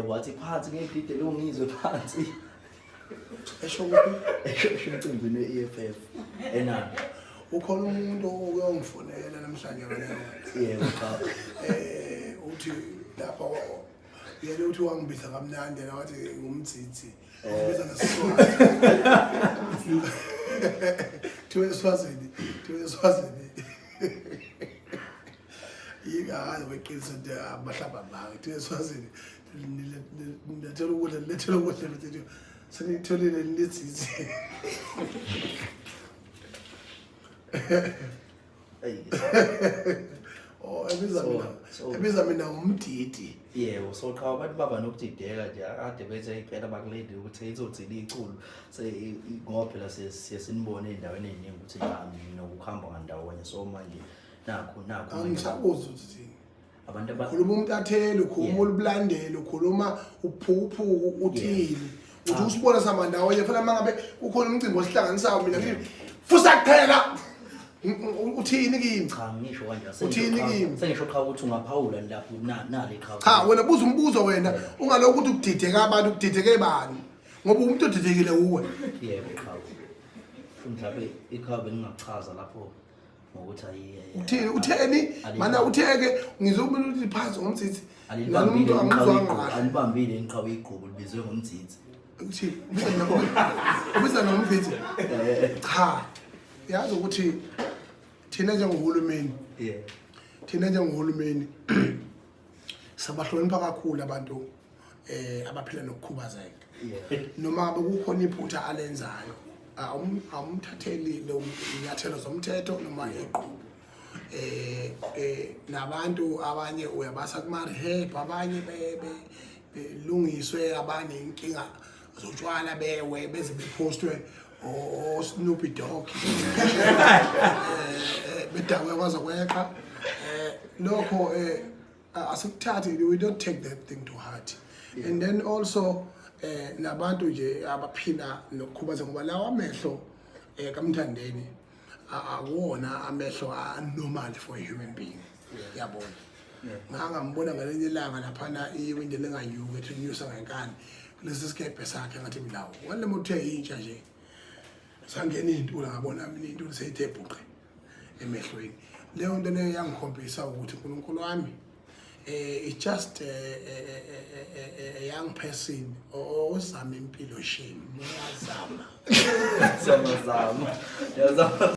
wathi phansi ngedidi lungizwe phansi esho ukuthi esho emcimbini we-EFF enani ukhona umuntu oyongifonela namhlanje yebo cha uthi lapha yena uthi wangibiza kamnandi yena wathi ngumtsitsi ubiza ngesiswati thiwe Swazini yikazi weqiniso nje abahlaba banga thiwe Swazini lethela ukudla bethi senitholile litsitsi ebiza mina ngumdidi yebo so cha abantu baba nokudideka nje akade bethe iphela bakuledi ukuthi izothila iculo ngoba phela siyasinibona endaweni eziningi ukuthi nokuhamba ngandawonye so manje nakho angisabuza ukuthi abantu ukhuluma umtatheli ukhuluma olubulandeli ukhuluma uphuphu uthini uthi usibona samandawonye futhi mangabe ukhona umcimbi osihlanganisayo mina ngithi fusa kuphela uthini kimi cha ngisho kanje uthini kimi sengisho cha ukuthi ungaphawula lapho nale qhawe cha wena buza umbuzo wena ungalokho ukuthi ukudideka abantu ukudideke bani ngoba umuntu odidekile uwe yebo cha mhlawumbe iqhawe ningachaza lapho ngokuthi uthini utheni mana utheke ngizobona ukuthi phansi ngomtsitsi nomuntu angizwanga alibambile iqhawe igqubu libizwe ngomtsitsi uthi ubiza nomtsitsi cha yazi ukuthi thina njengohulumeni thina njengohulumeni sabahlonipha kakhulu abantu abaphila nokukhubazeka noma ngabe kukhona iphutha alenzayo awumthatheli lo inyathelo zomthetho noma iqhubu nabantu abanye uyabasa kuma rehab abanye belungiswe abanye inkinga zotshwala bewe beze bepostwe o Snoopy Dog bedakwe kwaza kweqa lokho asukuthathi we don't take that thing to heart and then also nabantu nje abaphila nokukhubazeka ngoba lawa amehlo kaMthandeni akuwona amehlo normal for a human being yabona ngangambona ngelinye ilanga laphana iwindi lenganyuka ethi nyusa ngenkani lesi sikephe sakhe ngathi milawo wale mothe intsha nje sangena intula ngabona mina intula seyithe bhuqe emehlweni leyo nto leyo yangikhombisa ukuthi uNkulunkulu wami it's just a young person ozama impilo shame uyazama zama